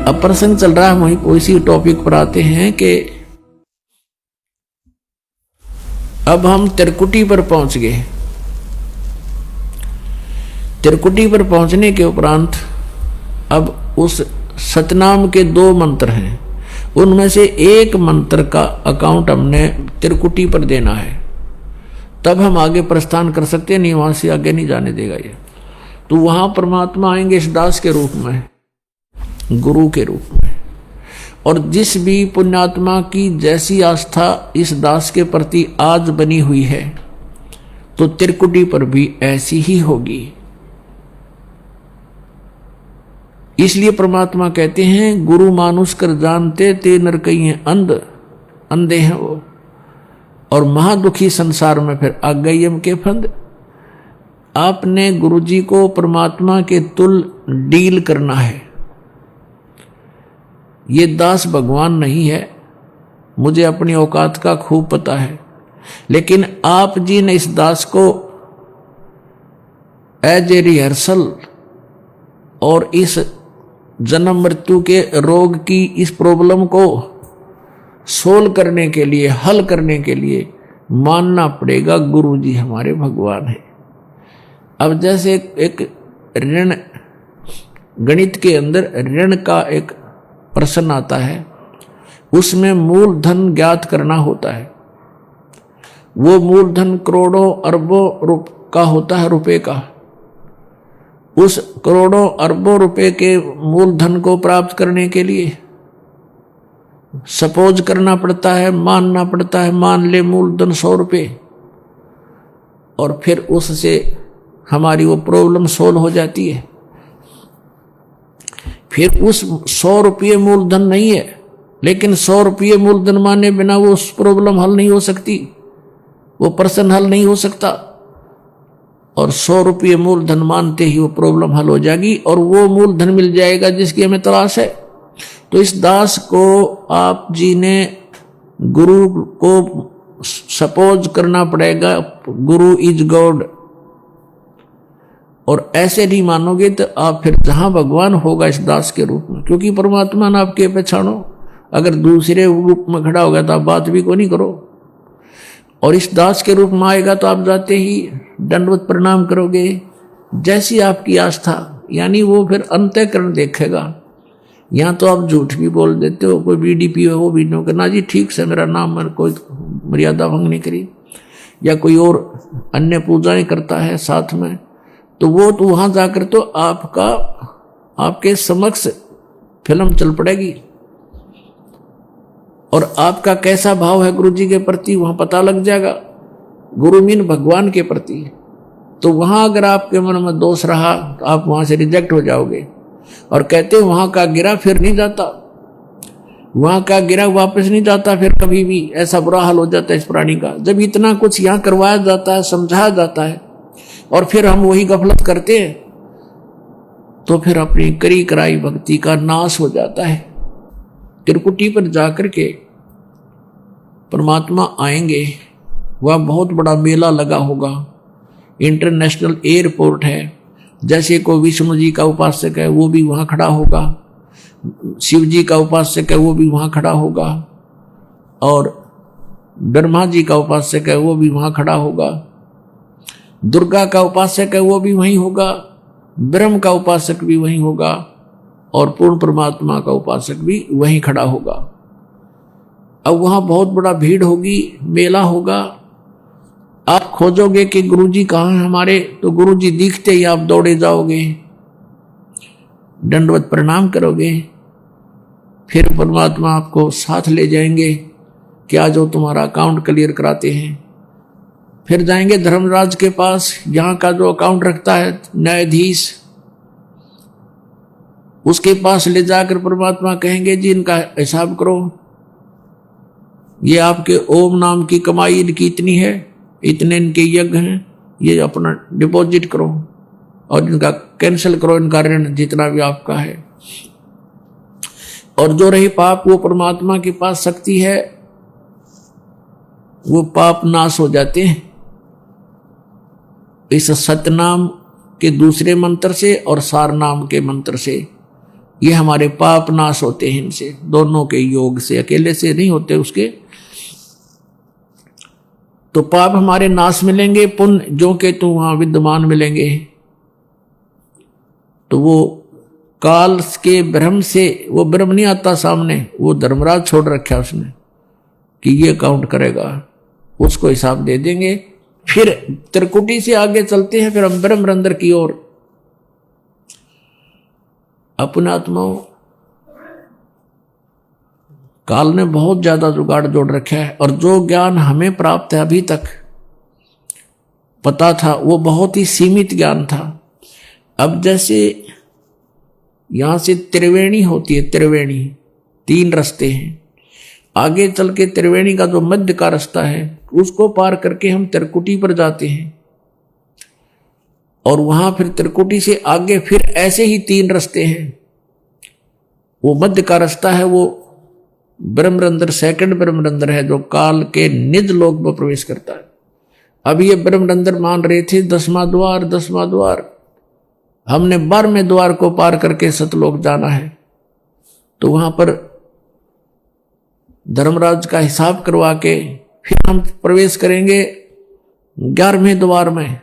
अब प्रसंग चल रहा है, वहीं उसी टॉपिक पर आते हैं कि अब हम त्रिकुटी पर पहुंच गए। त्रिकुटी पर पहुंचने के उपरांत अब उस सतनाम के 2 मंत्र हैं, उनमें से एक मंत्र का अकाउंट हमने त्रिकुटी पर देना है, तब हम आगे प्रस्थान कर सकते हैं, नहीं वहां से आगे नहीं जाने देगा ये। तो वहां परमात्मा आएंगे इस दास के रूप में, गुरु के रूप में। और जिस भी पुण्यात्मा की जैसी आस्था इस दास के प्रति आज बनी हुई है, तो त्रिकुटी पर भी ऐसी ही होगी। इसलिए परमात्मा कहते हैं, गुरु मानुष कर जानते ते नर कई अंधे हैं वो, और महादुखी संसार में फिर आ गई यम के फंद। आपने गुरुजी को परमात्मा के तुल डील करना है। ये दास भगवान नहीं है, मुझे अपनी औकात का खूब पता है, लेकिन आप जी ने इस दास को एज ए रिहर्सल और इस जन्म मृत्यु के रोग की इस प्रॉब्लम को सोल्व करने के लिए, हल करने के लिए मानना पड़ेगा गुरु जी हमारे भगवान हैं। अब जैसे एक ऋण, गणित के अंदर ऋण का एक प्रश्न आता है, उसमें मूलधन ज्ञात करना होता है। वो मूलधन करोड़ों अरबों का होता है, रुपए का। उस करोड़ों अरबों रुपए के मूलधन को प्राप्त करने के लिए सपोज करना पड़ता है, मानना पड़ता है, मान ले मूलधन 100 रुपये, और फिर उससे हमारी वो प्रॉब्लम सोल्व हो जाती है। फिर उस 100 रुपये मूलधन नहीं है, लेकिन 100 रुपये मूलधन माने बिना वो उस प्रॉब्लम हल नहीं हो सकती, वो प्रश्न हल नहीं हो सकता। और 100 रुपये मूलधन मानते ही वो प्रॉब्लम हल हो जाएगी, और वो मूलधन मिल जाएगा जिसकी हमें तलाश है। तो इस दास को आप जी ने गुरु को सपोज करना पड़ेगा, गुरु इज गॉड। और ऐसे नहीं मानोगे तो आप फिर जहां भगवान होगा इस दास के रूप में, क्योंकि परमात्मा ने आपके पहचानो। अगर दूसरे रूप में खड़ा होगा तो आप बात भी को नहीं करो, और इस दास के रूप में आएगा तो आप जाते ही दंडवत प्रणाम करोगे, जैसी आपकी आस्था। यानी वो फिर अंतःकरण देखेगा। यहाँ तो आप झूठ भी बोल देते हो, कोई बीडीपी हो वो भी नहीं करना जी, ठीक से मेरा नाम, मैंने कोई मर्यादा भंग नहीं करी, या कोई और अन्य पूजाएं करता है साथ में, तो वो तो वहां जाकर तो आपके समक्ष फिल्म चल पड़ेगी, और आपका कैसा भाव है गुरु जी के प्रति वहां पता लग जाएगा। गुरु मीन भगवान के प्रति। तो वहां अगर आपके मन में दोष रहा तो आप वहां से रिजेक्ट हो जाओगे। और कहते वहां का गिरा फिर नहीं जाता, वहां का गिरा वापस नहीं जाता फिर कभी भी। ऐसा बुरा हाल हो जाता है इस प्राणी का, जब इतना कुछ यहाँ करवाया जाता है, समझाया जाता है, और फिर हम वही गफलत करते हैं, तो फिर अपनी करी कराई भक्ति का नाश हो जाता है। त्रिकुटी पर जाकर के परमात्मा आएंगे, वह बहुत बड़ा मेला लगा होगा, इंटरनेशनल एयरपोर्ट है। जैसे को विष्णु जी का उपासक है वो भी वहां खड़ा होगा, शिव जी का उपासक है वो भी वहां खड़ा होगा, और ब्रह्मा जी का उपासक है वो भी वहां खड़ा होगा, दुर्गा का उपासक है वो भी वहीं होगा, ब्रह्म का उपासक भी वहीं होगा, और पूर्ण परमात्मा का उपासक भी वहीं खड़ा होगा। अब वहां बहुत बड़ा भीड़ होगी, मेला होगा। आप खोजोगे कि गुरुजी कहाँ हैं हमारे, तो गुरुजी दिखते ही आप दौड़े जाओगे, दंडवत प्रणाम करोगे। फिर परमात्मा आपको साथ ले जाएंगे कि आज वो तुम्हारा अकाउंट क्लियर कराते हैं। फिर जाएंगे धर्मराज के पास, यहाँ का जो अकाउंट रखता है न्यायाधीश, उसके पास ले जाकर परमात्मा कहेंगे जी इनका हिसाब करो, ये आपके ओम नाम की कमाई इनकी इतनी है, इतने इनके यज्ञ हैं, ये अपना डिपॉजिट करो और इनका कैंसिल करो, इनका ऋण जितना भी आपका है। और जो रही पाप, वो परमात्मा के पास शक्ति है, वो पाप नाश हो जाते हैं इस सतनाम के दूसरे मंत्र से और सार नाम के मंत्र से। ये हमारे पाप नाश होते हैं इनसे, दोनों के योग से, अकेले से नहीं होते उसके। तो पाप हमारे नाश मिलेंगे, पुण्य जो के तो वहां विद्यमान मिलेंगे। तो वो काल के भ्रम से वो भ्रम नहीं आता सामने, वो धर्मराज छोड़ रखा उसने कि ये काउंट करेगा, उसको हिसाब दे देंगे। फिर त्रिकुटी से आगे चलते हैं, फिर हम ब्रह्मरंध्र की ओर। अपने आत्माओं, काल ने बहुत ज्यादा जुगाड़ जोड़ रखा है, और जो ज्ञान हमें प्राप्त है अभी तक पता था वो बहुत ही सीमित ज्ञान था। अब जैसे यहां से त्रिवेणी होती है, त्रिवेणी 3 रास्ते हैं, आगे चल के त्रिवेणी का जो मध्य का रास्ता है उसको पार करके हम त्रिकुटी पर जाते हैं, और वहां फिर त्रिकुटी से आगे फिर ऐसे ही 3 रास्ते हैं। वो मध्य का रास्ता है वो ब्रह्मरंध्र, सेकंड ब्रह्मरंध्र है, जो काल के निज लोक में प्रवेश करता है। अब ये ब्रह्मरंध्र मान रहे थे 10वां द्वार, 10वां द्वार, हमने 12वें द्वार को पार करके सतलोक जाना है। तो वहां पर धर्मराज का हिसाब करवा के फिर हम प्रवेश करेंगे 11वें द्वार में,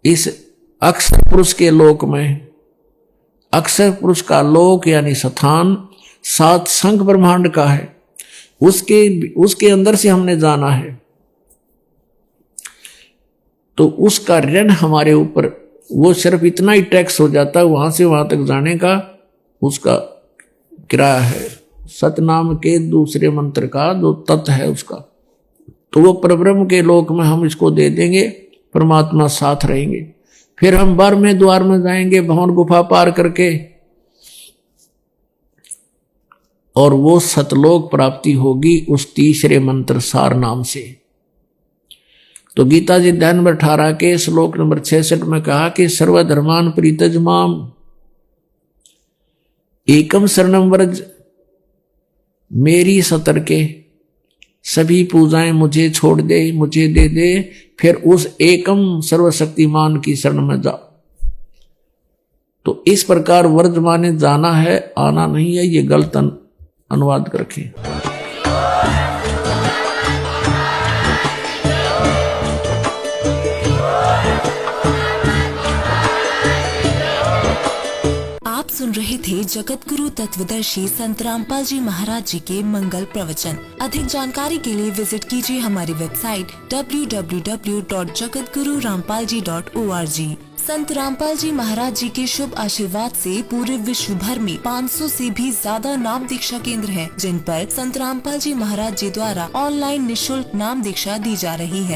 इस अक्षर पुरुष के लोक में। अक्षर पुरुष का लोक यानी स्थान 7 संख ब्रह्मांड का है, उसके अंदर से हमने जाना है। तो उसका ऋण हमारे ऊपर, वो सिर्फ इतना ही टैक्स हो जाता है, वहां से वहां तक जाने का उसका किराया है, सतनाम के दूसरे मंत्र का जो तत्व है उसका। तो वो परब्रह्म के लोक में हम इसको दे देंगे, परमात्मा साथ रहेंगे। फिर हम 12वें द्वार में जाएंगे, भवन गुफा पार करके, और वो सतलोक प्राप्ति होगी उस तीसरे मंत्र सार नाम से। तो गीता जी अध्याय नंबर 18 के श्लोक नंबर 66 में कहा कि सर्वधर्मान परित्यज माम एकम शरणम व्रज, मेरी सतर्के सभी पूजाएं मुझे छोड़ दे, मुझे दे दे, फिर उस एकम सर्वशक्तिमान की शरण में जा। तो इस प्रकार व्रज माने जाना है, आना नहीं है, ये गलत अनुवाद कर रखे। आप सुन रहे थे जगत गुरु तत्वदर्शी संत रामपाल जी महाराज जी के मंगल प्रवचन। अधिक जानकारी के लिए विजिट कीजिए हमारी वेबसाइट www.jagatgururampalji.org। संत रामपाल जी महाराज जी के शुभ आशीर्वाद से पूरे विश्व भर में 500 से भी ज्यादा नाम दीक्षा केंद्र हैं, जिन पर संत रामपाल जी महाराज जी द्वारा ऑनलाइन निःशुल्क नाम दीक्षा दी जा रही है।